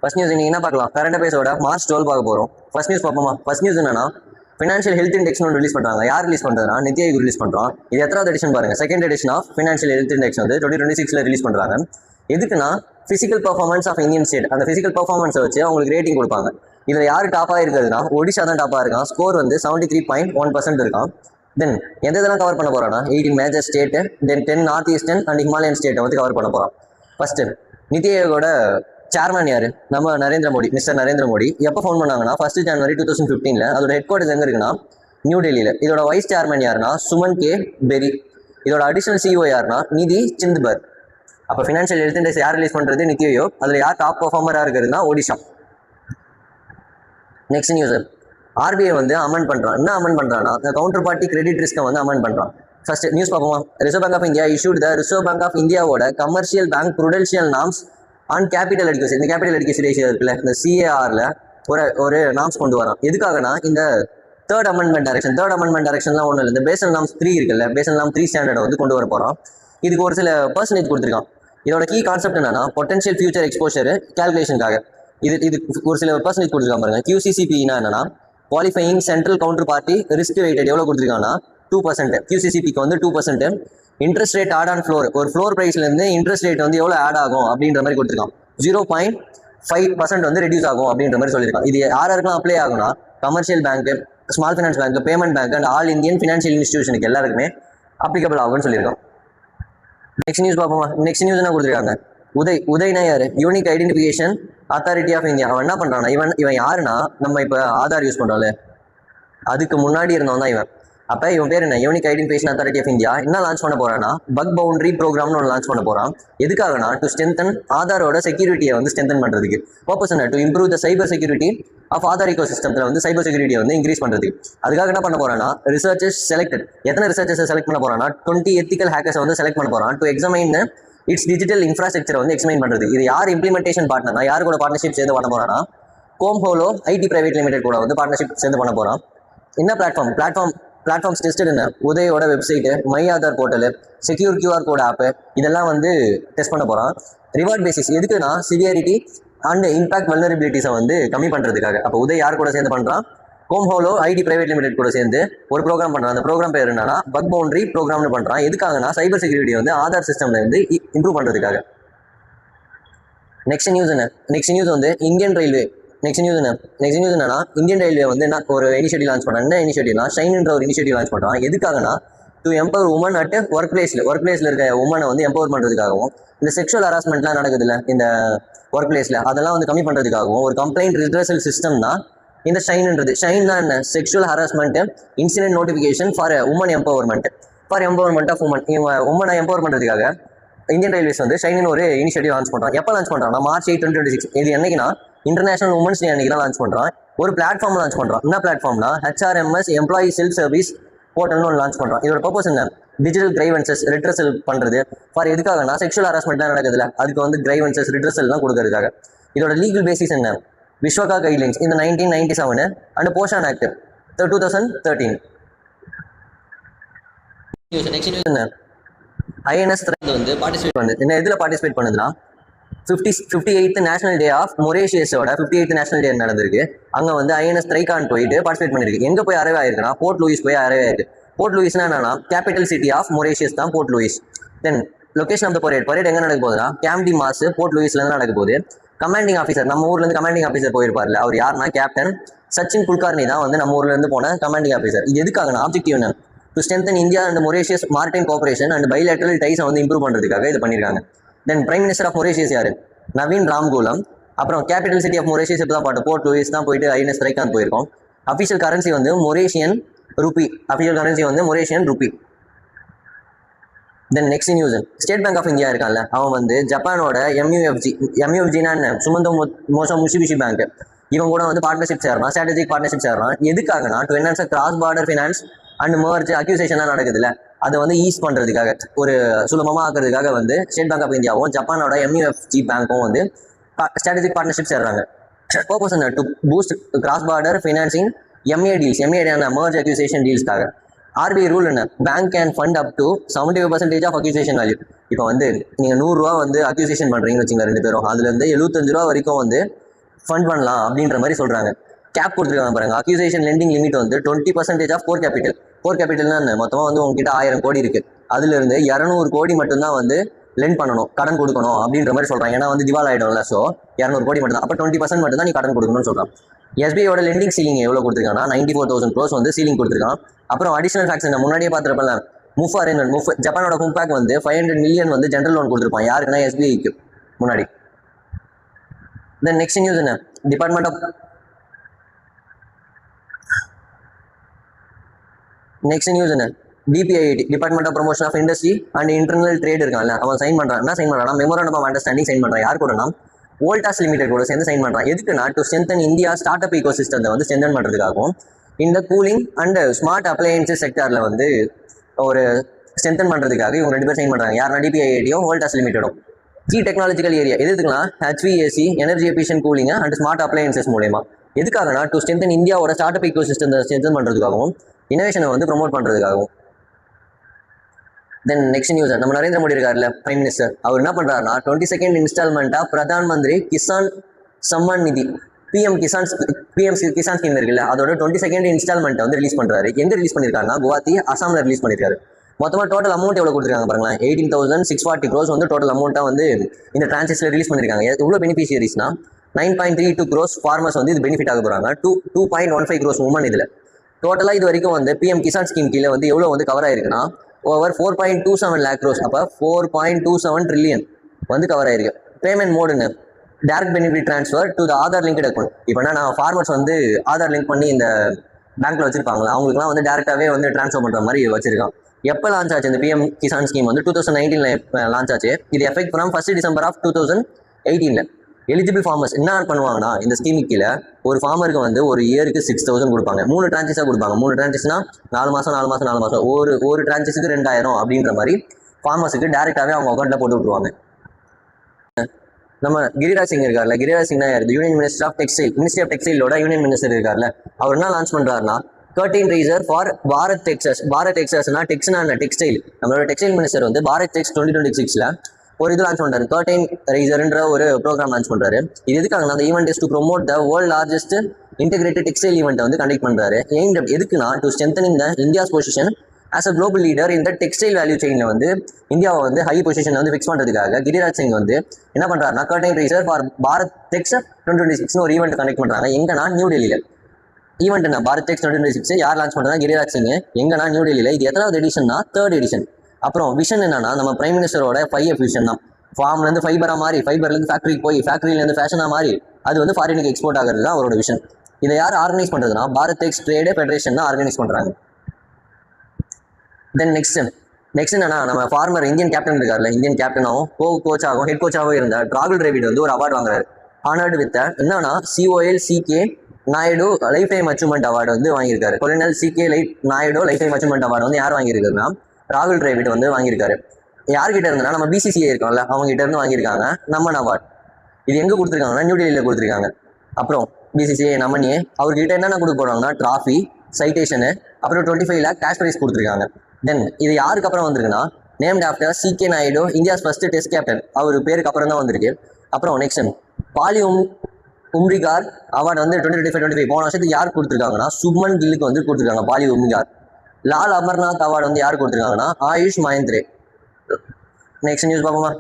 First news இன்னைக்கு என்ன பார்க்கலாம்? கரண்ட் அஃபேர்ஸோட மார்ச் 12 பார்க்க போகிறோம். ஃபர்ஸ்ட் நியூஸ் பார்ப்போமா? ஃபர்ஸ்ட் நியூஸ் என்னன்னா, ஃபினான்ஷியல் ஹெல்த் இண்டெக்ஸ் ஒன்று ரிலீஸ் பண்ணுறாங்க. யார் ரிலீஸ் பண்ணுறதுனா நித்தி ஆயோக் ரிலீஸ் பண்ணுறோம். இது எத்தனாவது எடிஷன் பாருங்க, second edition of financial health index வந்து 2026 ரிலீஸ் பண்ணுறாங்க. எதுக்குன்னா physical performance of Indian state, அந்த ஃபிசிக்கல் பர்ஃபார்மன்ஸை வச்சு அவங்களுக்கு ரேட்டிங் கொடுப்பாங்க. இதில் யார் டாப்பாக இருக்கிறதுனா ஒடிஷா தான் டாப்பாக இருக்கான். ஸ்கோர் வந்து 73.1% இருக்கான். தென் எந்த இதெல்லாம் கவர் பண்ண போறான்னா 18 major state, then 10 north eastern and Himalayan ஸ்டேட்டை வந்து கவர் பண்ண போகிறோம். ஃபர்ஸ்ட் நித்தி ஆயோகோட சேர்மன் யார்? நம்ம நரேந்திர மோடி, மிஸ்டர் நரேந்திர மோடி. எப்போ ஃபோன் பண்ணாங்கன்னா 1 ஜனவரி 2015. அதோட ஹெட் குவார்ட்டர்ஸ் எங்கே இருக்குன்னா நியூ டெல்லியில். இதோட வைஸ் சேர்மன் யாருன்னா சுமன் கே பெரி. இதோட அடிஷனல் சிஇஓ யாருன்னா நிதி சிந்துபர். அப்போ ஃபினான்ஷியல் ஹெல்த் இண்டெக்ஸ் யார் ரிலீஸ் பண்ணுறது? நித்தி ஆயோக். அதில் யார் டாப் பர்ஃபார்மராக இருக்கிறதுனா ஒடிஷா. நெக்ஸ்ட் நியூஸ், ஆர்பிஐ வந்து அமெண்ட் பண்ணுறான். என்ன அமெண்ட் பண்ணுறான்னா கவுண்டர் பார்ட்டி கிரெடிட் ரிஸ்க்கை வந்து அமெண்ட் பண்ணுறான். ஃபர்ஸ்ட் நியூஸ் பார்ப்போமா? Reserve bank of India issued the reserve bank of இந்தியாவோட commercial bank prudential norms on capital adequacy. இந்த கேபிட்டல் அடிக்கசி ரேஷியோ இருக்குல்ல, இந்த சிஏஆரில் ஒரு நார்ம்ஸ் கொண்டு வரோம். எதுக்காகனா இந்த தேர்ட் அமெண்ட்மெண்ட் டைரக்ஷன்லாம் ஒன்றும் இல்லை. இந்த பேசல் நார்ம்ஸ் 3 இருக்குல்ல, பேசல் நார்ம் 3 ஸ்டாண்டர்டை வந்து கொண்டு வர போகிறோம். இதுக்கு ஒரு சில பர்சன்டேஜ் கொடுத்துருக்கான். இதோட கீ கான்செப்ட் என்னன்னா பொட்டன்ஷியல் ஃபியூச்சர் எக்ஸ்போஷர் கால்குலேஷனுக்காக இது ஒரு சில பர்சன்டேஜ் கொடுத்துருக்காங்க பாருங்க. QCCP என்னன்னா qualifying central counter party risk weighted எவ்வளோ கொடுத்துருக்காங்கன்னா 2%. QCCPக்கு வந்து 2%. Interest rate add on floor, ஒரு ஃப்ளோர் ப்ரைஸ்லேருந்து இன்ட்ரெஸ்ட் ரேட் வந்து எவ்வளோ ஆட் ஆகும் அப்படின்ற மாதிரி கொடுத்துருக்கான். 0.5% வந்து ரெடியூஸ் ஆகும் அப்படின்ற மாதிரி சொல்லியிருக்கான். இது யாருக்கெல்லாம் அப்ளை ஆகும்னா commercial bank, small finance bank, payment bank and all Indian financial இன்ஸ்டிடியூஷனுக்கு எல்லாருக்குமே அப்ளிகபிள் ஆகும்னு சொல்லியிருக்கான். நெக்ஸ்ட் நியூஸ் பார்ப்போமா? நெக்ஸ்ட் நியூஸ் என்ன கொடுத்துருக்காங்க? உதய்னா யார்? Unique identification authority of India. அவன் என்ன பண்ணுறான்னா இவன் யாருன்னா நம்ம இப்போ ஆதார் யூஸ் பண்ணுறோம்ல, அதுக்கு முன்னாடி இருந்தவன் தான் இவன். அப்போ இவன் பேர் என்ன? Unique identification authority of India. என்ன லான்ச் பண்ண போறான்னா பக் பவுண்டரி ப்ரோக்ராம்னு ஒன்று லான்ச் பண்ண போகிறான். எதுக்காகனா டு ஸ்ட்ரென்தன் ஆதாரோட செக்யூரிட்டியை வந்து ஸ்ட்ரென்தன் பண்ணுறதுக்கு. பர்பஸ் என்ன? To improve the cyber security of Aadhaar இக்கோ சிஸ்டத்தில் வந்து சைபர் செக்யூரிட்டியை வந்து இன்க்ரீஸ் பண்ணுறதுக்கு. அதுக்காக என்ன பண்ண போறான்னா ரிசர்ச்சர்ஸ் செலக்டட். எத்தனை ரிசர்ச்சர்ஸை செலக்ட் பண்ண போறான்னா 20 எத்திக்கல் ஹேக்கர்ஸை வந்து செலக்ட் பண்ண போறான். டு எக்ஸாமைன் இட்ஸ் டிஜிட்டல் இன்ஃப்ராஸ்ட்ரக்சரை வந்து எக்ஸ்பிளைன் பண்ணுறது. இது யார் இம்ப்ளிமெண்டேஷன் பார்ட்னர்னா யார் கூட பார்ட்னர்ஷிப் சேர்ந்து பண்ண போறான்னா கோம்ஹோலோ ஐடி பிரைவேட் லிமிடெட் கூட வந்து பார்ட்னர்ஷிப் சேர்ந்து பண்ண போறான். என்ன பிளாட்ஃபார்ம்ஸ் டெஸ்டட் என்ன? உதயோட website, my Aadhaar portal, secure QR code app, இதெல்லாம் வந்து டெஸ்ட் பண்ண போகிறான். ரிவார்ட் பேசிஸ் எதுக்குன்னா சிவியாரிட்டி அண்ட் இம்பாக்ட் வல்னரபிலிட்டிஸை வந்து கம்மி பண்ணுறதுக்காக. அப்போ உதய் யார் கூட சேர்ந்து பண்ணுறான்? கோம்ஹோலோ ஐடி பிரைவேட் லிமிடெட் கூட சேர்ந்து ஒரு ப்ரோக்ராம் பண்ணுறான். அந்த ப்ரோக்ராம் பேர் என்னன்னா பக் பவுண்டரி ப்ரோக்ராம்னு பண்ணுறான். எதுக்காகனா சைபர் செக்யூரிட்டி வந்து ஆதார் சிஸ்டம்ல இருந்து இம்ப்ரூவ் பண்ணுறதுக்காக. நெக்ஸ்ட் நியூஸ் வந்து இந்தியன் ரயில்வே. நெக்ஸ்ட் நியூஸ் என்னன்னா இந்தியன் ரயில்வே வந்து என்ன ஒரு இனிஷியேட்டிவ் லான்ச் பண்ணாங்க. என்ன இனிஷியேட்டிவ்னா ஷைன்ன்ற ஒரு இனிஷியேட்டிவ் லான்ச் பண்ணுறான். எதுக்காகனா to empower women at work பிளேஸில் இருக்க உமனை வந்து எம்பவர் பண்ணுறதுக்காகவும், இந்த செக்ஷுவல் ஹராஸ்மெண்ட்லாம் நடக்குது இல்லை இந்த ஒர்க் பிளேஸில், அதெல்லாம் வந்து கம்மி பண்ணுறதுக்காகவும் ஒரு கம்ப்ளைண்ட் ரிட்ரஸல் சிஸ்டம் தான் இந்த ஷைன்ன்றது. ஷைன் தான் என்ன? Sexual harassment incident notification for women empowerment of women. இவங்க உமனை எம்பவர் பண்ணுறதுக்காக இந்தியன் ரயில்வேஸ் வந்து ஷைன் ஒரு இனிஷியேட்டிவ் லான்ச் பண்ணுறான். எப்போ லான்ச் பண்ணுறாங்கன்னா March 8, 2026. இது என்னைக்குன்னா இன்டர்நேஷனல் உமன்ஸ் டே அன்னைக்கு தான் லான்ச் பண்ணுறான். ஒரு பிளாட்ஃபார்ம் லான்ச் பண்ணுறான். என்ன பிளாட்ஃபார்ம்னா HRMS எம்ப்ளாயி செல்ஃப் சர்வீஸ் போர்ட்டல்னு ஒன்று லான்ச் பண்ணுறான். இதோட பர்பஸ் என்ன? டிஜிட்டல் கிரைவன்சஸ் ரிட்ரஸல் பண்ணுறது. ஃபார் எதுக்காகனா செக்ஷுவல் ஹராஸ்மெண்ட்லாம் நடக்குதுல, அதுக்கு வந்து கிரைவன்சஸ் ரிட்ரஸல்லாம் கொடுக்கறதுக்காக. இதோட லீகல் பேசிஸ் என்ன? விஸ்வகா கைட்லைன்ஸ் இந்த 1997 and POSH act 2013. Next news என்ன? INS வந்து பார்ட்டிசிபேட் பண்ணுது. என்ன இதில் பார்ட்டிசிபேட் பண்ணுதுன்னா 58th நேஷனல் டே ஆஃப் மொரேஷியஸோட 58th நேஷனல் டே நடந்திருக்கு. அங்கே வந்து INS த்ரைகான் போயிட்டு பார்ட்டிசிபேட் பண்ணிருக்கு. எங்கே போய் அரைவ் ஆயிருக்குன்னா போர்ட் லூயிஸ் போய் அரைவ் ஆயிருக்கு. போர்ட் லூயிஸ்னா என்னன்னா கேபிட்டல் சிட்டி ஆஃப் மொரேஷியஸ் தான் Port Louis. Then location of the parade எங்கே நடக்க போகுதுன்னா கேம்ப் டி மாஸ் போர்ட் லூயிஸ்லேருந்து நடக்க போகுது. கமாண்டிங் ஆஃபீஸர் நம்ம ஊர்லேருந்து கமாண்டிங் ஆஃபீஸர் போயிருப்பார்ல, அவர் யாருன்னா கேப்டன் சச்சின் குல்கர்னி தான் வந்து நம்ம ஊர்லேருந்து போன கமாண்டிங் ஆஃபீஸர். இது எதுக்காகனா ஆப்ஜெக்டிவ் என்ன? To strengthen India and Mauritius maritime cooperation and bilateral டைஸை வந்து இம்ப்ரூவ் பண்ணுறதுக்காக இது பண்ணியிருக்காங்க. Then prime minister of Mauritius யார்? நவீன் ராம்கூலம். அப்புறம் கேபிட்டல் சிட்டி ஆஃப் மொரேஷியஸ் இப்போ தான் பாட்டு போர்ட் லூயிஸ் தான் போயிட்டு INS த்ரைகான் போயிருக்கோம். அஃபிஷியல் கரன்சி வந்து Mauritian rupee. Then next news, state bank of India இருக்கான்ல, அவன் வந்து ஜப்பானோட MUFGனா என்ன? Sumitomo Mitsubishi bank. இவங்க கூட வந்து பார்ட்னர்ஷிப் சேரலாம், ஸ்ட்ராட்டஜிக் பார்ட்னர்ஷிப் சேரலாம். எதுக்காகனா to enhance cross border finance and merge அக்யூசேஷன்லாம் நடக்குதுல்ல, அதை வந்து ஈஸ் பண்ணுறதுக்காக ஒரு சுலபமாக ஆக்குறதுக்காக வந்து ஸ்டேட் பேங்க் ஆஃப் இந்தியாவும் ஜப்பானோட MUFG பேங்க்கும் வந்து ஸ்ட்ராட்டஜிக் பார்ட்னர்ஷிப் சேர்றாங்க. பர்பஸ் என்ன? To boost cross border financing MA deals. Merge acquisition டீல்ஸ்க்காக. RBI ரூல் என்ன? Bank can fund up to 75% of acquisition value. இப்போ வந்து நீங்கள் 100 ரூபா வந்து அக்யூசேஷன் பண்ணுறீங்கன்னு வச்சுங்க ரெண்டு பேரும், அதுலேருந்து 75 ரூபா வரைக்கும் வந்து ஃபண்ட் பண்ணலாம் அப்படின்ற மாதிரி சொல்கிறாங்க. கேப் கொடுத்துருக்காங்க பாருங்க. அக்யூசேஷன் லெண்டிங் லிமிட் வந்து 20% ஆஃப் கோர் கேபிட்டல். கோர் கேபிட்டல்னா மொத்தமாக வந்து உங்ககிட்ட 1000 கோடி இருக்குது, அதுலேருந்து 200 கோடி மட்டும்தான் வந்து லெண்ட் பண்ணணும், கடன் கொடுக்கணும் அப்படின்ற மாதிரி சொல்கிறாங்க. ஏன்னா வந்து திவால் ஆகிடும்ல, ஸோ 200 கோடி மட்டும் தான். அப்போ 20% மட்டும் தான் நீ கடன் கொடுக்கணும்னு சொல்கிறான். எஸ்பிஐயோட லெண்டிங் சீலிங் எவ்வளோ கொடுத்துருக்காங்கன்னா 94,000 crores வந்து சீலிங் கொடுத்துருக்கான். அப்புறம் அடிஷனல் ஃபேக்ட்ஸ் நான் முன்னாடியே பார்த்துருப்பேன்ல, ஜப்பானோட முஃபாக் வந்து 500 million வந்து ஜென்ரல் லோன் கொடுத்துருப்பான். யாருக்குன்னா எஸ்பிஐக்கு முன்னாடி. தென் நெக்ஸ்ட் நியூஸ் என்ன, department of DPIIT, department of promotion of industry and internal trade இருக்கான்ல, அவன் சைன் பண்ணுறான். என்ன சைன் பண்ணுறான், மெமோரண்டம் ஆஃப் அண்டர்ஸ்டாண்டிங் சைன் பண்ணுறான். யார் கூடனா வோல்டாஸ் லிமிடெட் கூட சேர்ந்து சைன் பண்ணுறான். எதுக்குன்னா to strengthen India start up ego சிஸ்டத்தை வந்து ஸ்ட்ரென்தன் பண்ணுறதுக்காகவும் இந்த கூலிங் அண்ட் ஸ்மார்ட் அப்ளையன்சஸ் செக்டரில் வந்து ஒரு ஸ்ட்ரென்தன் பண்ணுறதுக்காக இவங்க 2 பேர் சைன் பண்ணுறாங்க. யாருன்னா டிபிஐடியும் வோல்டாஸ் லிமிடெடும். கீ டெக்னாலஜிக்கல் ஏரியா எதுக்குலாம் HVAC energy efficient cooling and smart appliances மூலமா. எதுக்காகனா டு ஸ்ட்ரென்தன் இந்தியாவோட ஸ்டார்ட் அப் ஈகோ சிஸ்டத்தை ஸ்ட்ரென்தன் பண்ணுறதுக்காகவும் இனோவேஷனை வந்து ப்ரொமோட் பண்ணுறதுக்காகவும். தென் நெக்ஸ்ட் நியூஸ், நம்ம நரேந்திர மோடி இருக்காருல்ல பிரைம் மினிஸ்டர், அவர் என்ன பண்ணுறாருன்னா 22nd இன்ஸ்டால்மெண்ட்டாக பிரதான் மந்திரி கிசான் சம்மான் நிதி பிஎம் கிசான் ஸ்கீம் இருக்குல்ல, அதோட 22nd இன்ஸ்டால்மெண்ட்டை வந்து ரிலீஸ் பண்ணுறாரு. எங்கே ரிலீஸ் பண்ணியிருக்காருன்னா குவாஹாத்தி, அசாமில் ரிலீஸ் பண்ணியிருக்காரு. மொத்தமாக டோட்டல் அமௌண்ட் எவ்வளோ கொடுத்துருக்காங்க பாருங்களேன், 18,640 crores வந்து டோட்டல் அமௌண்ட்டாக வந்து இந்த டிரான்செக்ஷனில் ரிலீஸ் பண்ணியிருக்காங்க. எவ்வளோ பெனிஃபிஷியரிஸ்னா 9.32 crores ஃபார்மர்ஸ் வந்து இது பெனிஃபிட் ஆக போகிறாங்க. 2.15 crores உமன். இதில் டோட்டலாக இது வரைக்கும் வந்து பிஎம் கிசான் ஸ்கீம் கீழே வந்து எவ்வளோ வந்து கவர் ஆயிருக்குன்னா ஓவர் 4.27 lakh crores, அப்போ 4.27 trillion வந்து கவர் ஆயிருக்கு. பேமெண்ட் மோடுன்னு direct benefit transfer to the Aadhaar linked account. இப்போனா நான் ஃபார்மர்ஸ் வந்து ஆதார் லிங்க் பண்ணி இந்த பேங்க்ல வச்சிருப்பாங்களா, அவங்களுக்குலாம் வந்து டேரெக்டாகவே வந்து ட்ரான்ஸ்ஃபர் பண்ணுற மாதிரி வச்சிருக்கான். எப்போ லான்ச் ஆச்சு இந்த பிஎம் கிசான் ஸ்கீம் வந்து 2019 லான்ச் ஆச்சு. இது effect from 1 December 2018. Eligible farmers என்ன பண்ணுவாங்கன்னா இந்த ஸ்கீமுக்கு கீழே ஒரு ஃபார்மருக்கு வந்து ஒரு இயருக்கு 6,000 கொடுப்பாங்க. 3 டிரான்சஸாக கொடுப்பாங்க. 3 டிரான்சஸ்னா 4 மாதம் ஒரு டிரான்சஸுக்கு 2,000 அப்படின்ற மாதிரி ஃபார்மர்ஸுக்கு டேரெக்டாகவே அவங்க அக்கௌண்ட்டில் போட்டு விட்டுருவாங்க. நம்ம கிரிராஜ் சிங் இருக்கார்ல, கிரிராஜ் சிங் தான் union minister of textile, ministry of டெக்ஸ்டைலோட யூனியன் மினிஸ்டர் இருக்கார்ல, அவர் என்ன லான்ச் பண்ணுறாருன்னா curtain raiser for Bharat textiles. Bharat டெக்ஸ்டைல்ஸ்னா டெக்ஸ்னா டெக்ஸ்டைல். நம்மளோட டெக்ஸ்டைல் மினிஸ்டர் வந்து பாரத் டெக்ஸ் 2026ல் ஒரு இது லான்ச் பண்ணுறாரு, கர்டைன் ரைசர்ன்ற ஒரு ப்ரோக்ராம் லான்ச் பண்ணுறாரு. இது எதுக்காகனா அந்த event is to promote the world largest integrated textile event வந்து கண்டக்ட் பண்ணுறாரு. எதுக்குன்னா to strengthening the India's position as a global leader இந்த டெக்ஸ்டைல் வேல்யூ செயினில் வந்து இந்தியாவை வந்து ஹை பொசிஷனில் வந்து ஃபிக்ஸ் பண்ணுறதுக்காக கிரிராஜ் சிங் வந்து என்ன பண்ணுறாருனா curtain raiser for Bharat Tex 2026 ஒரு ஈவெண்ட் கண்டக்ட் பண்ணுறாங்க. எங்கன்னா நியூ டெல்லியில். ஈவெண்ட் என்ன பாரத் டெக்ஸ் 2026 யார் லான்ச் பண்ணுறா, கிரிராஜ் சிங். எங்கன்னா நியூ டெல்லியில். இது எத்தனாவது எடிஷன்னா 3rd எடிஷன். அப்புறம் விஷன் என்னன்னா நம்ம பிரைம் மினிஸ்டரோட 5F விஷன் தான். ஃபார்ம்லேருந்து ஃபைபராக மாறி, ஃபைபர்லேருந்து ஃபேக்ட்ரிக்கு போய், ஃபேக்ட்ரியிலேருந்து ஃபேஷனாக மாறி அது வந்து ஃபாரினுக்கு எக்ஸ்போர்ட் ஆகிறது தான் அவரோட விஷன். இதை யார் ஆர்கனைஸ் பண்ணுறதுனா பாரத் டெக்ஸ் ட்ரேட் ஃபெடரேஷன் தான் ஆர்கனைஸ் பண்ணுறாங்க. தென் நெக்ஸ்ட் என்னன்னா நம்ம ஃபார்மர் இந்தியன் கேப்டன் இருக்கார்ல, இந்தியன் கேப்டனாகவும் கோச்சாகவும் ஹெட் கோச்சாகவும் இருந்த ராகுல் டிராவிட் வந்து ஒரு அவார்டு வாங்குறாரு. ஆனர்டு வித் என்னன்னா COLCK Naidu lifetime achievement award வந்து வாங்கியிருக்காரு. கொலனல் CK Naidu lifetime achievement award வந்து யார் வாங்கியிருக்காருன்னா ராகுல் டிராவிட் வந்து வாங்கியிருக்காரு. யார்கிட்ட இருந்தனா நம்ம BCCI இருக்கோம்ல, அவங்க கிட்ட இருந்து வாங்கியிருக்காங்க நம்மன் அவார்டு. இது எங்கே கொடுத்துருக்காங்கன்னா நியூ டெல்லியில் கொடுத்துருக்காங்க. அப்புறம் BCCI நம்மனியே அவர்கிட்ட என்னென்ன கொடுக்க போறாங்கன்னா ட்ராஃபி, சைட்டேஷனு, அப்புறம் 25 lakh கேஷ் ப்ரைஸ் கொடுத்துருக்காங்க. தென் இது யாருக்கு அப்புறம் வந்திருக்குன்னா named after CK Naidu, India's first test captain. அவர் பேருக்கு அப்புறம் தான் வந்திருக்கு. அப்புறம் நெக்ஸ்ட் பாலி உம்ரிகார் அவார்டு வந்து 2025 போன வருஷத்துக்கு யார் கொடுத்துருக்காங்கன்னா சுப்மன் கில்லுக்கு வந்து கொடுத்துருக்காங்க பாலி உம்ரிகார். லால் அமர்நாத் அவார்டு வந்து யார் கொடுத்துருக்காங்கன்னா ஆயுஷ் மகேந்திரே. நெக்ஸ்ட் நியூஸ் பார்ப்போமா.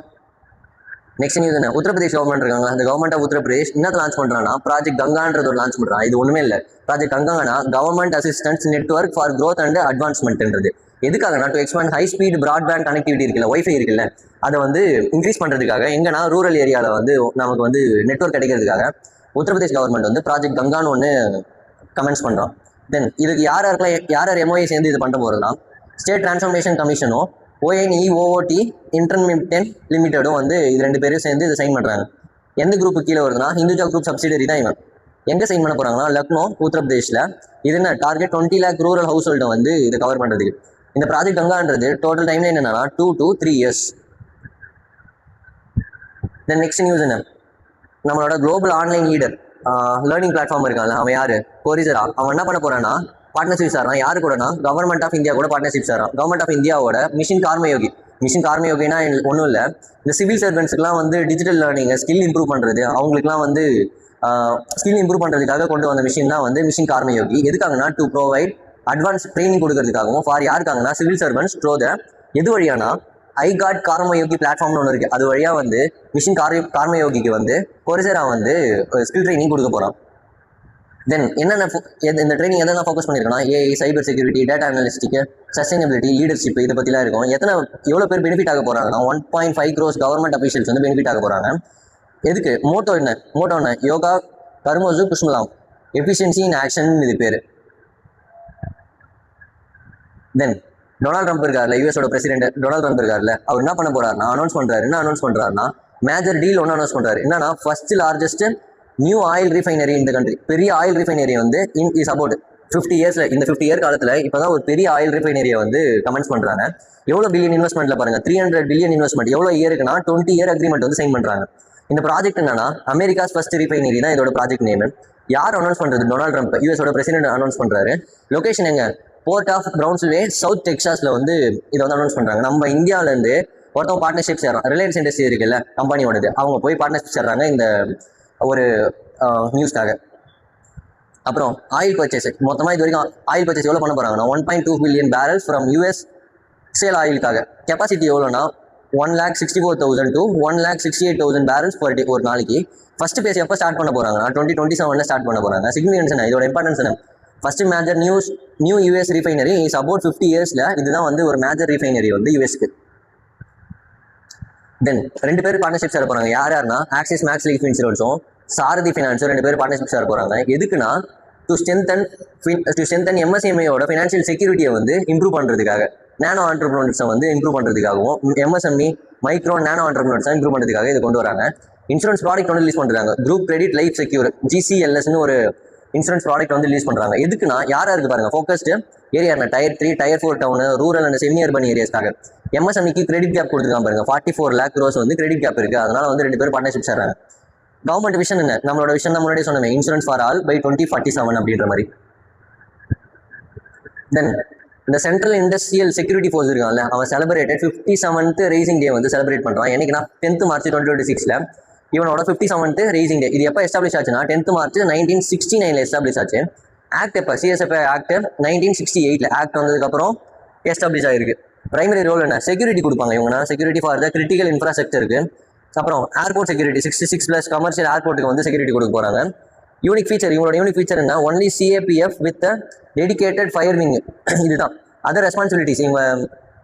நெக்ஸ்ட் நியூஸ் என்ன, உத்தரப்பிரதேஷ் கவர்மெண்ட் இருக்காங்க, அந்த கவர்மெண்ட் ஆஃப் உத்தரப்பிரதேஷ் என்னத்தை லான்ச் பண்ணுறாங்கன்னா ப்ராஜெக்ட் கங்கான்றது ஒரு லான்ச் பண்ணுறாங்க. இது ஒன்றுமே இல்லை, project Gangana government assistance network for growth and அட்வான்ஸ்மெண்ட்ன்றது. எதுக்காகனா to expand high speed broadband connectivity இருக்குல்ல, ஒய்ஃபை இருக்குல்ல, அதை வந்து இன்க்ரீஸ் பண்ணுறதுக்காக. எங்கன்னா ரூரல் ஏரியாவில் வந்து நமக்கு வந்து நெட்வொர்க் கிடைக்கிறதுக்காக உத்தரப்பிரதேஷ் கவர்மெண்ட் வந்து ப்ராஜெக்ட் கங்கான்னு ஒன்று கமெண்ட்ஸ் பண்ணுறோம். தென் இதுக்கு யார் MOA சேர்ந்து இது பண்ண போகிறதுனா ஸ்டேட் டிரான்ஸ்ஃபர்மேஷன் கமிஷனும் ONEOOT இன்டர்மிட்டன்ட் லிமிடெடும் வந்து இது 2 பேரும் சேர்ந்து இதை சைன் பண்ணுறாங்க. எந்த குரூப்பு கீழே வருதுன்னா ஹிந்துஜா குரூப் சப்சிடரி தான் இவன். எங்கே சைன் பண்ண போகிறாங்கன்னா லக்னோ உத்தரப்பிரதேஷில். இது என்ன டார்கெட் 20 lakh ரூரல் ஹவுஸ் ஹோல்டை வந்து இதை கவர் பண்ணுறதுக்கு. இந்த ப்ராஜெக்ட் கங்கான்றது டோட்டல் டைம்ல என்னன்னா 2 to 3 years. Then next news என்ன, நம்மளோட global online leader learning platform இருக்காங்க, அவன் யாரு கோரிசரா. அவன் என்ன பண்ண போறான்னா பார்ட்னர்ஷிப் சாரான். யாரு கூடனா கவர்மெண்ட் ஆஃப் இந்தியா கூட பார்ட்னர்ஷிப் சாரான். கவர்மெண்ட் ஆஃப் இந்தியாவோட மிஷன் கர்மயோகி மிஷின் கார்மயோகினா ஒன்றும் இல்லை, இந்த சிவில் சர்வன்ஸுக்குலாம் வந்து டிஜிட்டல் லேர்னிங் ஸ்கில் இம்ப்ரூவ் பண்ணுறது, அவங்களுக்குலாம் வந்து ஸ்கில் இம்ப்ரூவ் பண்ணுறதுக்காக கொண்டு வந்த மிஷின் தான் வந்து மிஷின் கார்மயோகி. எதுக்காகனா டு ப்ரொவைட் அட்வான்ஸ் ட்ரைனிங் கொடுக்கறதுக்காகவும் ஃபார் யாருக்காங்கன்னா சிவில் சர்வன்ஸ் த்ரோ த எது வழியானா ஐ காட் கார்மயோகி பிளாட்ஃபார்ம்னு ஒன்று இருக்குது. அது வழியாக வந்து மிஷின் கார்மயோகிக்கு வந்து கோர்செரா வந்து ஸ்கில் ட்ரைனிங் கொடுக்க போகிறான். தென் என்னென்ன இந்த ட்ரைனிங் எதனா ஃபோக்கஸ் பண்ணியிருக்கோன்னா ஏஐ, சைபர் செக்யூரிட்டி, டேட்டா அனலிஸ்டிக்கு, சஸ்டைனபிலிட்டி, லீடர்ஷிப், இதை பற்றிலாம் இருக்கும். எவ்வளோ பேர் பெனிஃபிட் ஆக போகிறாங்கன்னா 1.5 crores கவர்மெண்ட் அஃபீஷியல்ஸ் வந்து பெனிஃபிட் ஆக போகிறாங்க. எதுக்கு? மோட்டோ என்ன யோகா கர்மோசு குஷ்மலாம் எஃபிஷியன்சி இன் ஆக்ஷன் இது பேர். தென் டொனால்ட் ட்ரம்ப் இருக்கார்ல, யூஎஸோட பிரசிடென்ட் டொனால்ட் ட்ரம்ப் இருக்கார்ல, அவர் என்ன பண்ண போறாருன்னா என்ன அனௌன்ஸ் பண்றாருன்னா மேஜர் டீல் ஒன்று அனௌன்ஸ் பண்றாரு. என்னன்னா first largest new oil refinery இந்த கண்ட்ரி. பெரிய ஆயில் ரிஃபைனரி வந்து இஸ் அபவுட் 50 years. இந்த 50 year காலத்தில் இப்போதான் ஒரு பெரிய ஆயில் ரிஃபைனரியை வந்து கமெண்ட்ஸ் பண்றாங்க. எவ்வளோ பில்லியன் இன்வெஸ்ட்மெண்ட்ல பாருங்க, 300 billion இன்வெஸ்ட்மெண்ட். எவ்வளோ இயருக்குன்னா 20 year அக்ரிமெண்ட் வந்து சைன் பண்றாங்க. இந்த ப்ராஜெக்ட் என்னன்னா அமெரிக்காஸ் ஃபர்ஸ்ட் ரிஃபைனரி தான் இதோட ப்ராஜெக்ட் நேம். யார் அனௌன்ஸ் பண்றது? டொனால்ட் ட்ரம்ப், யூஎஸோட பிரசிடென்ட் அனௌன்ஸ் பண்றாரு. லொகேஷன் எங்க? போர்ட் ஆஃப் பிரவுன்ஸ்வே, சவுத் டெக்சாஸ்ல வந்து இதை வந்து அனௌன்ஸ் பண்றாங்க. நம்ம இந்தியாவிலேருந்து ஒருத்தவங்க பார்ட்னர்ஷிப் சேர்றோம். ரிலையன்ஸ் இண்டஸ்ட்ரி இருக்குல்ல கம்பெனியோடது, அவங்க போய் பார்ட்னர்ஷிப் சேர்றாங்க இந்த ஒரு நியூஸ்க்காக. அப்புறம் ஆயில் பர்ச்சேஸ், மொத்தமாக இது வரைக்கும் ஆயில் பர்ச்சேஸ் எவ்வளோ பண்ண போறாங்கன்னா 1.2 billion barrels from US shale ஆயிலுக்காக. கெப்பாசிட்டி எவ்வளோனா 1,64,000 to 1,68,000 barrels per day ஒரு நாளைக்கு. ஃபர்ஸ்ட் பேஸ் எப்போ ஸ்டார்ட் பண்ண போறாங்கன்னா 2027 ஸ்டார்ட் பண்ண போறாங்க. சிக்னிஃபிகன்ஸ் என்ன, இதோட இம்பார்ட்டன்ஸ் என்ன? First major new US refinery is about 50 yearsல இதுதான் வந்து ஒரு மேஜர் ரிஃபைனரி வந்து யூஎஸ்க்கு. தென் 2 பேர் பார்ட்னர்ஷிப் சேர போறாங்க. யாருன்னா ஆக்சிஸ் மேக்ஸ் லைஃப் இன்சூரன்ஸும் சாரதி ஃபினான்ஸும் 2 பேர் பார்ட்னர்ஷிப் சேர போறாங்க. எதுக்குன்னா டு ஸ்ட்ரென்தன் எம்எஸ்எம்ஏயோட ஃபினான்ஷியல் செக்யூரிட்டியை வந்து இம்ப்ரூவ் பண்ணுறதுக்காக, நேனோ ஆண்டர்பிரினர்ஸை வந்து இம்ப்ரூவ் பண்ணுறதுக்காகவும், எம்எஸ்எம்இ மைக்ரோ நேனோ ஆண்டர்பிரினர்ஸை இம்ப்ரூவ் பண்ணுறதுக்காக இது கொண்டு வராங்க. இன்சூரன்ஸ் ப்ராடக்ட் வந்து ரிலீஸ் பண்ணுறாங்க. குரூப் கிரெடிட் லைஃப் செக்யூர் GCLSன்னு ஒரு இன்சூரன்ஸ் ப்ராடக்ட் வந்து ரிலீஸ் பண்ணுறாங்க. எதுக்குன்னா யாராக இருக்குது பாருங்க, focused area Tier 3, Tier 4 town, rural and semi urban ஏரியாஸ்க்காக. எம்எஸ்எம்இக்கு கிரெடிட் கேப் கொடுத்துருக்காங்க பாருங்க, 44 lakh crores வந்து கிரெடிட் கேப் இருக்குது. அதனால வந்து 2 பேர் பார்ட்னர்ஷிப் சேர்றாங்க. கவர்மெண்ட் விஷன் என்ன? நம்மளோட விஷன் நம்ம முன்னாடியே சொன்னோமே, இன்சூரன்ஸ் ஃபார் ஆல் பை 2047 அப்படின்ற மாதிரி. தென் இந்த சென்ட்ரல் இண்டஸ்ட்ரியல் செக்யூரிட்டி ஃபோர்ஸ் இருக்காங்கல்ல, அவன் செலிப்ரேட்டட் 57th ரைசிங் டே வந்து செலிப்ரேட் பண்ணுறான். என்னைக்குன்னா 10th March 2026ல இவனோட 57th ரைசிங் டே. இது எப்போ எஸ்டாப்ளிஷ் ஆச்சுன்னா 10th March 1969 எஸ்டாப்ளிஷ் ஆச்சு. ஆக்ட் எப்போ? CSF ஆக்ட் 1968 ஆக்ட் வந்ததுக்கப்புறம் எஸ்டாப்ளிஷ் ஆகிருக்கு. பிரைமரி ரோல் என்ன? செக்யூரிட்டி கொடுப்பாங்க இவங்கன்னா, செக்யூரிட்டி ஃபார் த கிரிட்டிக்கல் இன்ஃப்ராஸ்ட்ரக்சருக்கு. அப்புறம் ஏர்போர்ட் செக்யூரிட்டி 66+ கமர்ஷியல் ஏர்போர்ட்டுக்கு வந்து செக்யூரிட்டி கொடுக்க போகிறாங்க. யூனிக் ஃபீச்சர், இவங்களோட யூனிக் ஃபீச்சர் என்ன? Only CAPF with dedicated fire wing. இதுதான் அதர் ரெஸ்பான்சிபிலிட்டிஸ்.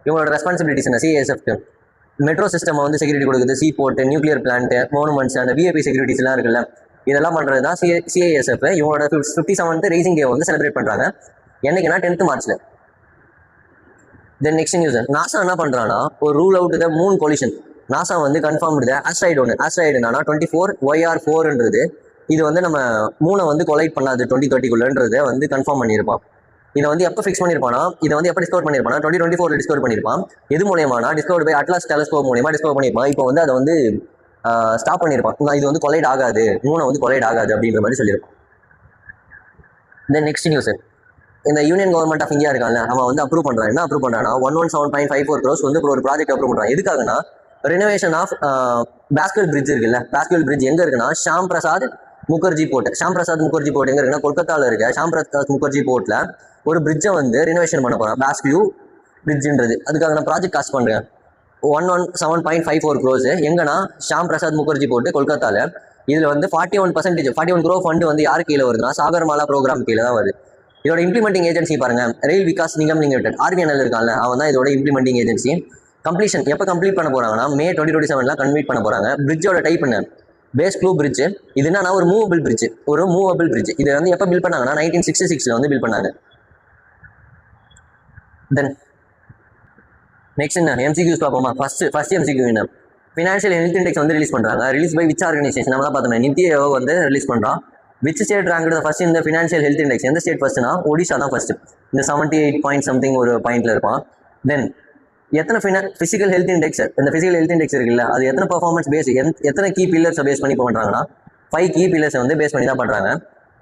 இவங்களோட ரெஸ்பான்சிபிலிட்டிஸ் என்ன? CASFக்கு மெட்ரோ சிஸ்டம் வந்து செக்யூரிட்டி கொடுக்குது, சீ போர்ட், நியூக்ளியர் பிளான்ட், மோனுமெண்ட்ஸ், அந்த VIP செக்யூரிட்டிஸ்லாம் இருக்குல்ல, இதெல்லாம் பண்ணுறது தான் CASF. இவங்களோட 57th ரைசிங் டே வந்து செலிப்ரேட் பண்ணுறாங்க. என்னைக்குன்னா 10th March. தென் நெக்ஸ்ட் நியூஸ், நாசா என்ன பண்ணுறான்னா ஒரு rule out the moon collision. NASA வந்து கன்ஃபார்ம் பண்ணுது ஆஸ்ட்ராய்டு ஒன்று. ஆஸ்ட்ராய்டு என்னன்னா 24YR4ன்றது இது வந்து நம்ம மூணை வந்து கொலைட் பண்ணாது 2030க்குள்ளன்றதை வந்து கன்ஃபார்ம் பண்ணியிருப்பான். இதை வந்து எப்போ ஃபிக்ஸ் பண்ணியிருப்பானா, இதை வந்து எப்போ டிஸ்கவர் பண்ணியிருப்பானா 2024 டிஸ்கவர் பண்ணியிருப்பான். எது மூலியமானா டிஸ்கவர் பை அட்லாஸ் டெலஸ்கோப் மூலியமா டிஸ்கவர் பண்ணியிருப்பான். இப்போ வந்து அதை வந்து ஸ்டாப் பண்ணியிருப்பான். இது வந்து கொலைட் ஆகாது, மூணை வந்து கொலைட் ஆகாது அப்படின்ற மாதிரி சொல்லியிருப்பான். தென் நெக்ஸ்ட் நியூஸ், இந்த யூனியன் கவர்மெண்ட் ஆஃப் இந்தியா இருக்காங்க, அவன் வந்து அப்ரூவ் பண்ணுறான். என்ன அப்ரூவ் பண்ணுறான்னா 117.54 crores வந்து ஒரு ப்ராஜெக்ட் அப்ரூவ் பண்ணுறான். எதுக்காகனா ரெனோவேஷன் ஆஃப் பாஸ்கல் பிரிட்ஜ் இருக்குல்ல. பாஸ்கல் பிரிட்ஜ் எங்கே இருக்குன்னா ஷாம் பிரசாத் முகர்ஜி போர்ட். ஷாம் பிரசாத் முகர்ஜி போர்ட் எங்கே இருக்குன்னா கொல்கத்தாவில் இருக்க ஷாம் பிரசாத் முகர்ஜி போர்ட்டில் ஒரு பிரிட்ஜை வந்து ரினோவேஷன் பண்ண போகிறான், பாஸ்கியூ பிரிட்ஜுன்றது. அதுக்காக நான் ப்ராஜெக்ட் காஸ்ட் பண்ணுறேன் 117.54 crores. எங்கன்னா ஷாம் பிரசாத் முகர்ஜி போர்ட் கொல்கத்தாவில். இதில் வந்து 41 crore ஃபண்டு வந்து யார் கீழே வருதுன்னா சாகர்மாலா ப்ரோக்ராம் கீழே தான் வருது. இதோட இம்ப்ளிமெண்டிங் ஏஜென்சி பாருங்க, ரயில் விகாஸ் நிகம் லிமிடெட், RVNL இருக்காங்க, அவன் தான் இதோட இம்ப்ளிமெண்டிங் ஏஜென்சி. கம்ப்ளீஷன் எப்போ கம்ப்ளீட் பண்ண போறாங்கன்னா May 2027 கம்ப்ளீட் பண்ண போறாங்க. பிரிட்ஜோட டைப் என்ன? Base glue bridge. இது என்னன்னா ஒரு மூவபிள் பிரிட்ஜ். இது வந்து எப்போ பில் பண்ணாங்கன்னா 1966 வந்து பில் பண்ணாங்க. தென் நெக்ஸ்ட் என்ன MCQs பார்ப்போமா? ஃபர்ஸ்ட் MCQ என்ன? ஃபினான்ஷியல் ஹெல்த் இண்டெக்ஸ் வந்து ரிலீஸ் பண்றாங்க. Release by which organisation? நம்ம தான் பார்த்தோம், நித்தி ஆயோக் வந்து ரிலீஸ் பண்றான். விச் ஸ்டேட் ரேங்க்டு ஃபர்ஸ்ட் இந்த ஃபினான்ஷியல் ஹெல்த் இண்டெக்ஸ்? எந்த ஸ்டேட் ஃபர்ஸ்ட்னா ஒடிஷா தான் ஃபர்ஸ்ட். இந்த 78 பாயிண்ட் சம்திங் ஒரு பாயிண்ட்ல இருப்பான். தென் எத்தனை ஃபிசிக்கல் ஹெல்த் இண்டெக்ஸ்? இந்த ஃபிசிக்கல் ஹெல்த் இண்டெக்ஸ் இருக்குல்ல, அது எத்தனை பர்ஃபார்மன்ஸ் பேஸ், எத்தனை கீ பில்லர்ஸை பேஸ் பண்ணி பண்ணுறாங்கன்னா 5 கீ பில்லர்ஸை வந்து பேஸ் பண்ணி தான் பண்ணுறாங்க.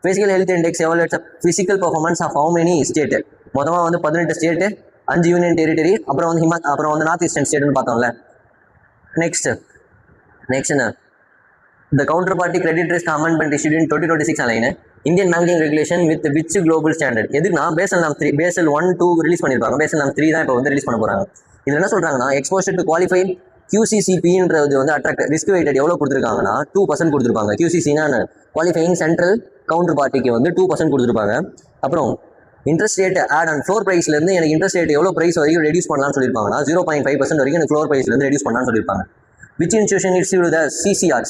ஃபிசிக்கல் ஹெல்த் இண்டெக்ஸ் எவ்வளோ? Physical performance of how many state? மொத்தமாக வந்து 18 ஸ்டேட்டு 5 யூனியன் டெரிட்டரி, அப்புறம் வந்து அப்புறம் வந்து நார்த் ஈஸ்டர்ன் ஸ்டேட்னு பார்த்தோம்ல. நெக்ஸ்ட் என்ன, the counterparty credit risk amendment issued in 2026 align Indian banking regulation with which global standard? எதுக்குன்னா பேசல் நாம் 3, பேசல் 1, 2 ரிலீஸ் பண்ணியிருப்பாங்க. பேசல் நாம் 3 தான் இப்போ வந்து ரிலீஸ் பண்ண போறாங்க. இது என்ன சொல்றாங்கன்னா, எக்ஸ்போஷர் டு குவாலிஃபைட் QCCPன்றது வந்து அட்ராக்ட் ரிஸ்க் வெயிட்டட் எவ்வளோ கொடுத்துருக்காங்கன்னா 2% கொடுத்துருப்பாங்க. QCCனா குவாலிஃபைங் சென்ட்ரல் கவுண்டர் பார்ட்டிக்கு வந்து 2% கொடுத்துருப்பாங்க. அப்புறம் interest rate at and floor ப்ரைஸ்லேருந்து எனக்கு இன்ட்ரெஸ்ட் ரேட் எவ்வளோ ப்ரைஸ் வரைக்கும் ரெடியூஸ் பண்ணலாம்னு சொல்லியிருப்பாங்கன்னா 0.5% வரைக்கும் எனக்கு ஃப்ளோர் ப்ரைஸ்லேருந்து ரெடியூஸ் பண்ணலாம்னு சொல்லியிருப்பாங்க. விச் இன்ஸ்டியூஷன் issued the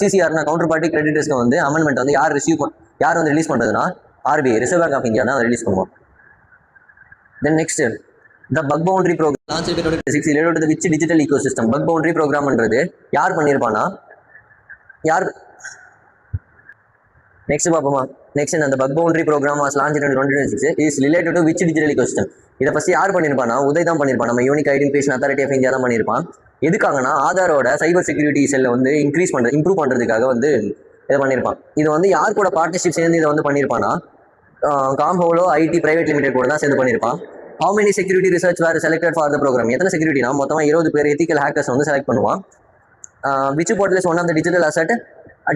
CCRனா கவுண்டர் பார்ட்டி கிரெடிட் ரிஸ்க் வந்து அமெண்ட்மெண்ட் வந்து யார் வந்து ரிலீஸ் பண்ணுறதுன்னா RBI, reserve bank of India தான் ரிலீஸ் பண்ணுவோம். Then next the bug boundary program launched in 2026 related to the which digital ecosystem? bug boundary programன்றது யார் பண்ணியிருப்பானா, யார் நெக்ஸ்ட் பார்ப்போமா. நெக்ஸ்ட் அந்த bug boundary program was launched in 2026 is related to which digital ecosystem? இதை first யார் பண்ணியிருப்பானா, UIDAI தான் பண்ணியிருப்பான். நம்ம unique identification authority of India தான் பண்ணியிருப்பான். எதுக்காகனா ஆதாரோட சைபர் செக்யூரிட்டி செல்லை வந்து இம்ப்ரூவ் பண்ணுறதுக்காக வந்து இதை பண்ணியிருப்பான். இது வந்து யார் கூட பார்ட்னர்ஷிப் சேர்ந்து இதை வந்து பண்ணியிருப்பானா, காம்ஹோலோ ஐடி பிரைவேட் லிமிடெட் கூட தான் சேர்ந்து பண்ணியிருப்பான். How many security research were selected for the program? எத்தனை செக்யூரிட்டினா மொத்தமாக 20 பேர் எத்திக்கல் ஹேக்கர்ஸ் வந்து செலக்ட் பண்ணுவான். Which portal is one of the digital asset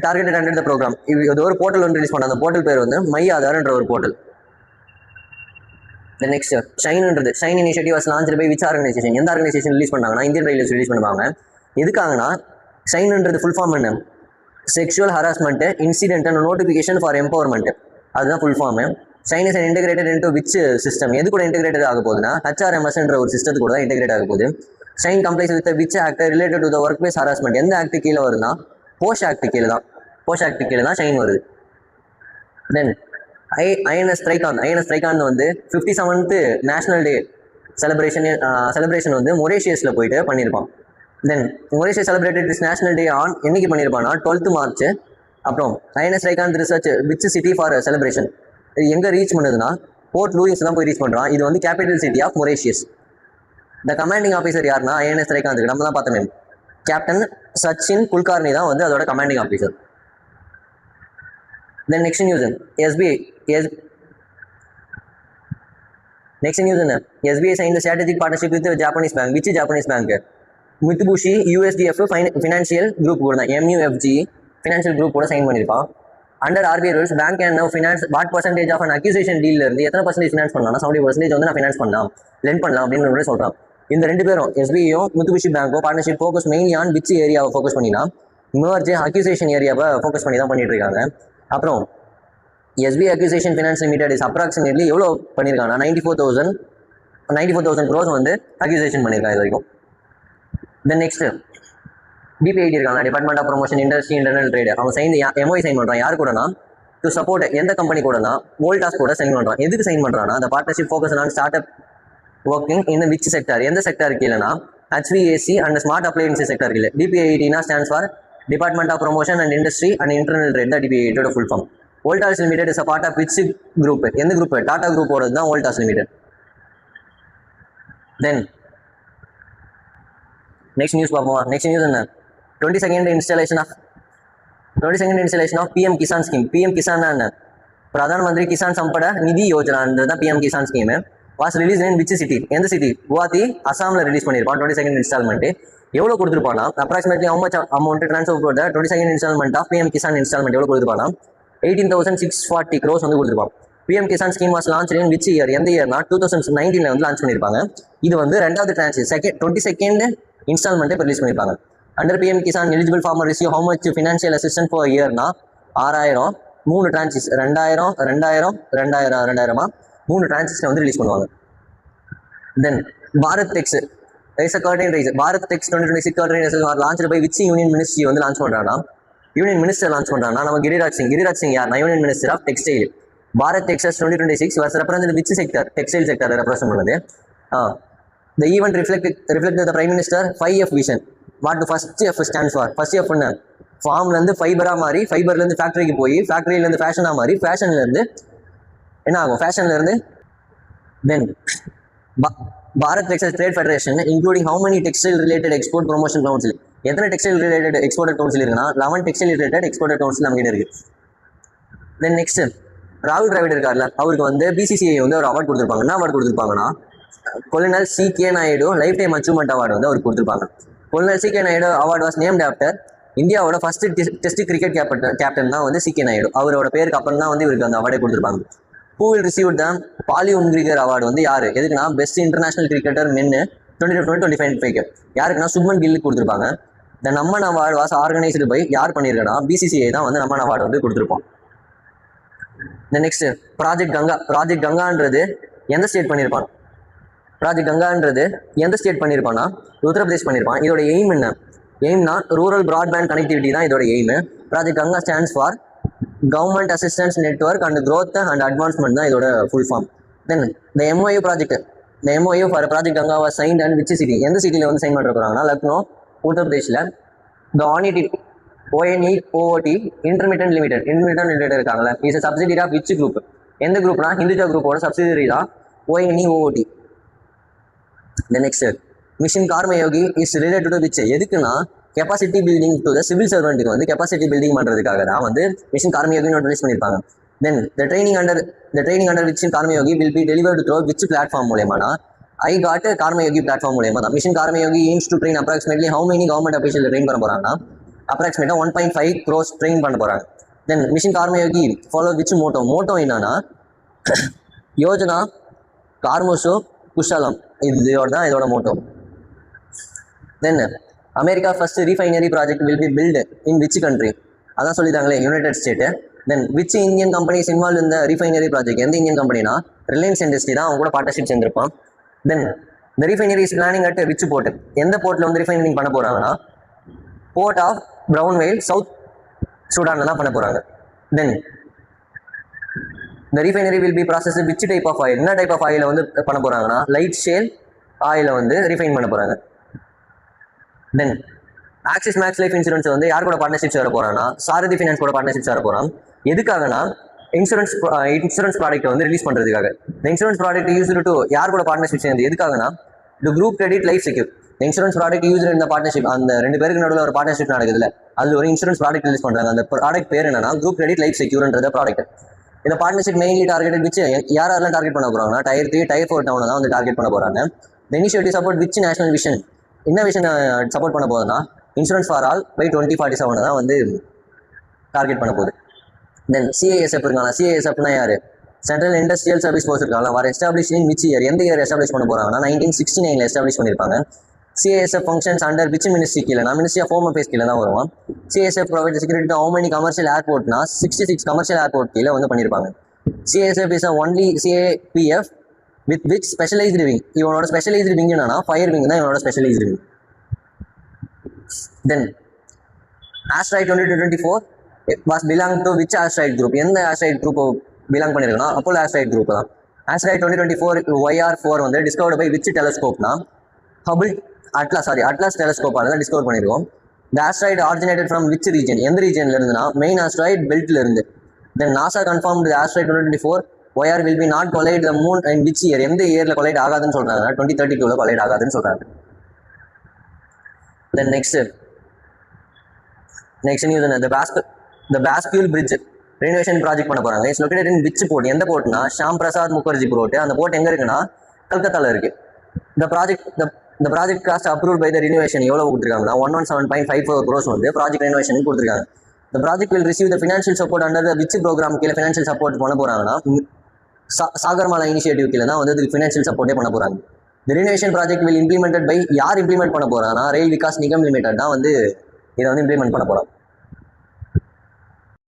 targeted under the program? இது ஒரு போர்ட்டல் வந்து ரிலீஸ் பண்ண, அந்த போர்ட்டல் பேர் வந்து மை ஆதார்ன்ற ஒரு போர்ட்டல். The next ஷைன்ன்றது SHINE initiative was launched by which organisation? எந்த ஆர்கனைசேஷன் ரிலீஸ் பண்ணாங்கன்னா இந்தியன் ரயில்வேஸ் ரிலீஸ் பண்ணுவாங்க. எதுக்காகனா ஷைன்ன்றது ஃபுல் ஃபார்ம் என்ன, sexual harassment incident and notification for empowerment, அதுதான் full form. SHINE is integrated into which system? எது கூட இன்டெகிரேட்டட் ஆக போகுதுன்னா HRMSன்ற ஒரு சிஸ்டத்து கூட தான் இன்டெகிரேட் ஆக போகுது. Shine complies with which act related to the workplace harassment? எந்த ஆக்ட் கீழே வருதுன்னா போஷ் ஆக்ட் கீழே தான். போஷ் ஆக்ட் கீழே தான் ஷைன் வருது. தென் INS த்ரைகாந்த் வந்து 57th நேஷனல் டே செலிப்ரேஷன் வந்து மொரேஷியஸில் போயிட்டு பண்ணியிருப்பான். Then Mauritius celebrated this national day on என்னைக்கு பண்ணியிருப்பான்னா 12th March. அப்புறம் INS Trikand reached which city for celebration? இது எங்கே ரீச் பண்ணுதுன்னா போர்ட் லூயிஸ் தான் போய் ரீச் பண்ணுறான். இது வந்து capital city of Mauritius. The commanding officer யாருன்னா INS த்ரைகாந்த் நம்ம தான் பார்த்தோமே, கேப்டன் சச்சின் குல்கார்னி தான் வந்து அதோட commanding officer. Then next news SBI signed a strategic partnership with the Japanese bank. Which Japanese bank? Mitsubishi USDF Financial Group கூட தான், MUFG Financial Group கூட சைன் பண்ணியிருப்பான். Under RBI rules, bank can now finance what percentage of an acquisition deal இருந்து எத்தனை percentage finance பண்ணலாம்? 70% வந்து நான் finance பண்ணலாம், லெண்ட் பண்ணலாம் அப்படின்னு சொல்கிறான். இந்த ரெண்டு பேரும் SBIயும் Mitsubishi பேங்க்கும் partnership focus mainly on which ஏரியாவை ஃபோக்கஸ் பண்ணினா மெர்ஜ் அக்யூசேஷன் ஏரியாவை ஃபோக்கஸ் பண்ணி தான் பண்ணிட்டு இருக்காங்க. அப்புறம் SBI Acquisition Finance Limited is approximately எவ்வளோ பண்ணியிருக்காங்கன்னா 94,000 crores வந்து அக்யூசேஷன் பண்ணியிருக்காங்க இது வரைக்கும். தென் நெக்ஸ்ட் DPIT இருக்காங்க, department of promotion industry internal trade. அவங்க MOI சைன் பண்ணுறான். யார் கூடனா டு சப்போர்ட் எந்த கம்பெனி கூடனா வோல்டாஸ் கூட சைன் பண்ணுறான். எதுக்கு சைன் பண்ணுறான்னா அந்த partnership focus on start up working in which sector? எந்த செக்டர் கீழேனா HVAC and smart appliance sector கீழே. DPITனா stands for department of promotion and industry and internal trade தான் DPITோட full form. Voltas limited is a part of which group? எந்த group? Tata குரூப்போட தான் Voltas limited. Then next news பார்ப்போம். நெக்ஸ்ட் நியூஸ் என்ன, 22nd installation of PM Kisan scheme. PM Kisan என்ன, பிரதான் மந்திரி கிசான் சம்பட நிதி யோஜனான்றது தான் PM Kisan scheme. Was release in which city? எந்த சிட்டி? குவாஹாத்தி, அசாமில் ரிலீஸ் பண்ணியிருப்பான். 22nd இன்ஸ்டால்மெண்ட் எவ்வளோ கொடுத்துருப்பானா approximately how much amount transfer for the 22nd instalment of PM Kisan instalment எவ்வளோ கொடுத்துருப்பானா 18,640 crores வந்து கொடுத்துருப்பான். PM Kisan scheme was launch in which year? எந்த இயர்னா 2019 வந்து லான்ச் பண்ணியிருப்பாங்க. இது வந்து ரெண்டாவது ட்ரான்ச் 22nd இன்ஸ்டால்மெண்ட்டை இப்போ ரிலீஸ் பண்ணியிருப்பாங்க. Under PM Kisan eligible farmer receive how much financial assistance for இயர்னா 6,000, 3 ட்ரான்ச்சஸ் 2,000 3 ட்ரான்ச்சஸில் வந்து ரிலீஸ் பண்ணுவாங்க. Then Bharat Tex Bharat Tex 2026 curtain raise launched by which union ministry வந்து லான்ச் பண்ணுறாங்கன்னா யூனியன் மினிஸ்டர் லான்ச் பண்ணுறாங்கன்னா நம்ம கிரிராஜ் சிங் யார்? Union minister of textile. Bharat textiles 2026 was represented which sector? Textile sector represent பண்ணுது. The event reflected the Prime Minister 5F vision. What the first F stands for? First F என்ன? ஃபார்ம்லேருந்து ஃபைபராக மாறி, ஃபைபர்லேருந்து ஃபேக்ட்ரிக்கு போய், ஃபேக்ட்ரியிலேருந்து ஃபேஷனாக மாறி, ஃபேஷன்லேருந்து என்ன ஆகும்? ஃபேஷன்லேருந்து then Bharat textile trade federation including how many textile related export promotion council? எத்தனை டெக்ஸ்டைல் ரிலேட்டட் எக்ஸ்போர்ட் கவுன்சில் இருக்குன்னா 11 டெக்ஸ்டைல் ரிலேட்டட் எக்ஸ்போர்ட் கவுன்சில் நம்ம கிட்ட இருக்கு. தென் நெக்ஸ்ட் ராகுல் டிராவிட் இருக்கார்ல, அவருக்கு வந்து BCCI வந்து ஒரு அவார்ட் கொடுத்துருப்பாங்க. என்ன அவார்ட் கொடுத்துருப்பாங்கன்னா colonel C K. Naidu lifetime achievement award வந்து அவர் கொடுத்துருப்பாங்க. Colonel C K. Naidu award was named after இந்தியாவோட ஃபர்ஸ்ட் டெஸ்ட் கிரிக்கெட் கேப்டன் தான் வந்து சி.கே. நாயுடு. அவரோட பேருக்கு அப்புறம் தான் வந்து இவருக்கு அந்த அவார்டே கொடுத்துருப்பாங்க. Who will receive the Polly Umrigar award வந்து யாரு எதுக்குன்னா பெஸ்ட் இன்டர்நேஷனல் கிரிக்கெட்டர் மென்னு 2025 யாருக்குன்னா சுப்மன் கில்லுக்கு கொடுத்துருப்பாங்க. த நம்மன் அவார்டு வாஸ் ஆர்கனைஸ்டு பை யார் பண்ணியிருக்கா BCCI தான் வந்து நம்மன் அவார்டு வந்து கொடுத்துருப்போம். Next project Ganga. ப்ராஜெக்ட் கங்கான்றது எந்த ஸ்டேட் பண்ணியிருப்பான்? ப்ராஜெக்ட் கங்கான்றது எந்த ஸ்டேட் பண்ணியிருப்பான்னா உத்தரப்பிரதேஷ் பண்ணியிருப்பான். இதோட எய்ம் என்ன? எய்ம்னா ரூரல் ப்ராட்பேண்ட் கனெக்டிவிட்டி தான் இதோட aim. Project Ganga stands for government assistance network and growth and advancement தான் இதோட ஃபுல் ஃபார்ம். தென் இந்த MOU ப்ராஜெக்ட், இந்த MOU for project Ganga was signed and which city, எந்த சிட்டியில் வந்து சைன் பண்ண போகிறாங்கன்னா லக்னோ உத்தரப்பிரதேஷில். த ONEOT இன்டர்மீடியட் லிமிடெட் இருக்காங்களா, is subsidiary of which group, எந்த குரூப்னா ஹிந்துஜா குரூப்போட சப்சிடரி தான் ONEOT. The next mission Karmayogi is related to which, எதுக்குன்னா capacity building to the civil சர்வெண்ட்டுக்கு வந்து கெப்பாசிட்டி பில்டிங் பண்ணுறதுக்காக தான் வந்து மிஷன் கார்மயோகி நோட்டீஸ் பண்ணியிருப்பாங்க. Then the training under which Karmayogi will be delivered through which platform மூலயமானா ஐ காட் கார்மயோகி பிளாட்ஃபார்ம் மூலயமா தான். Mission Karmayogi aims to train approximately how many government official train பண்ண போகிறாங்கன்னா அப்ராக்சிமேட்டாக 1.5 crores ட்ரெயின் பண்ண போகிறாங்க. Then mission Karmayogi follow which motto என்னன்னா யோஜனா கார்மோசோ குஷாலம், இதோட தான் இதோட motto. Then America first refinery project will be built in which country, அதான் சொல்லிட்டாங்களே United state. Then which Indian companies involve இந்த ரீஃபைனரி ப்ராஜெக்ட், எந்த இந்தியன் கம்பெனினா ரிலையன்ஸ் இண்டஸ்ட்ரி தான் அவங்க கூட பார்ட்னர்ஷிப் சேர்ந்திருப்பான். தென் இந்த refinery is planning at which port, எந்த போர்ட்டில் வந்து ரீஃபைனரிங் பண்ண போகிறாங்கன்னா போர்ட் ஆஃப் பிரவுன்வேல் சவுத் சூடானில் தான் பண்ண போகிறாங்க. தென் இந்த refinery will be process which type of oil, என்ன டைப் ஆஃப் ஆயிலை வந்து பண்ண போகிறாங்கன்னா லைட் ஷேல் ஆயிலை வந்து ரீஃபைன் பண்ண போகிறாங்க. தென் ஆக்சிஸ் மேக்ஸ் லைஃப் இன்சூரன்ஸ் வந்து யார் கூட பார்ட்னர்ஷிப்ஸ் வர போகிறாங்கன்னா சாரதி ஃபினான்ஸ் கூட பார்ட்னர்ஷிப்ஸ் வர போகிறான். எதுக்காகனா இன்சூரன்ஸ் ப்ராடக்ட் வந்து ரிலீஸ் பண்ணுறதுக்காக. இந்த இன்சூரன்ஸ் ப்ராடக்ட் யூஸ் டு யார் கூட பார்ட்னர்ஷிப் சேர்ந்து எதுக்காகனா to group credit life secure. இந்த இன்சூரன்ஸ் ப்ராடக்ட் யூஸ் இந்த பார்ட்னர்ஷிப், அந்த ரெண்டு பேருக்கு நடுவில் ஒரு பார்ட்னர்ஷிப் நடக்குதுல, அதில் ஒரு இன்சூரன்ஸ் ப்ராடக்ட் ரிலீஸ் பண்ணுறாங்க. அந்த ப்ராடக்ட் பேர் என்னன்னா குரூப் கிரெடிட் லைஃப் செக்யூர்ன்ற ப்ராடக்ட். இந்த பார்ட்னர்ஷிப் மெயின்லி டார்கெட் வச்சு யாரெல்லாம் டார்கெட் பண்ண போகிறாங்கன்னா Tier 3 Tier 4 டவுனை தான் வந்து டார்கெட் பண்ண போகிறாங்க. இந்த initiative support which national vision, என்ன விஷன் சப்போர்ட் பண்ண போகுதுன்னா இன்சூரன்ஸ் ஃபார் ஆல் பை 2047 தான் வந்து டார்கெட் பண்ண போகுது. தென் CISF இருக்காங்க. CISFனா யார்? சென்ட்ரல் இண்டஸ்ட்ரியல் சர்வீஸ் ஃபோர்ஸ் இருக்காங்க. வர எஸ்டாப்ளிஷ் இன் விச் இயர், எந்த இயர் எஸ்டாப்ளிஷ் பண்ண போகிறாங்கன்னா 1969 எஸ்டாப்ளிஷ் பண்ணியிருப்பாங்க. CISF functions under which ministry கீழேனா மினிஸ்ட்ரி ஆஃப் ஹோம் அஃபேர்ஸ் கீழே தான் வருவான். CISF provide security to how many commercial ஏர்போர்ட்னா 66 கமர்ஷியல் ஏர்போர்ட் கீழே வந்து பண்ணியிருப்பாங்க. CISF is only CAPF with which specialised wing, இவனோட ஸ்பெஷலைஸ்டு விங் என்னன்னா ஃபயர் விங் தான் இவனோட specialised wing. Then asteroid 2024 was belong to which asteroid group, எந்த asteroid group belong பண்ணியிருக்குன்னா அப்போலோ ஆஸ்ட்ராய்ட் குரூப் தான். ஆஸ்ட்ராய்ட் 2024 YR4 வந்து டிஸ்கவர்டு பை விச் டெலஸ்கோப்னா Hubble Atlas டெலஸ்கோப்பால தான் டிஸ்கவர் பண்ணியிருக்கோம். இந்த asteroid originated from which region, எந்த ரீஜன்ல இருந்துன்னா மெயின் ஆஸ்ட்ராய்ட் பெல்ட்ல இருந்து. Then NASA confirm asteroid 2024 YR will be not collide the moon in which year, எந்த இயர்ல கொலைட் ஆகாதுன்னு சொல்றாங்க 2032 கொலைட் ஆகாதுன்னு சொல்றாங்க. Then next news the Bascule Bridge renovation project பண்ண போறாங்க. It's located in which port, எந்த போர்ட்னா ஷாம் பிரசாத் முகர்ஜி போர்ட். அந்த போர்ட் எங்க இருக்குன்னா கல்கத்தால இருக்கு. the project cost approved by the renovation எவ்வளவு கொடுத்துருக்காங்கன்னா 117.54 crores வந்து ப்ராஜெக்ட் ரெனோவேஷன் கொடுத்துருக்காங்க. The project will receive the financial support under the which program கீழே financial support பண்ண போறாங்கன்னா சாகர்மாலா இனிஷியேட்டிவ் கீழே தான் வந்து இதுக்கு ஃபினான்ஷியல் சப்போர்ட்டே பண்ண போறாங்க. The renovation project will implemented by யார் இம்ப்ளிமெண்ட் பண்ண போறாங்கன்னா ரயில் விகாஸ் நிகம் லிமிடெட் தான் வந்து இதை வந்து இம்ப்ளிமெண்ட் பண்ண போறாங்க.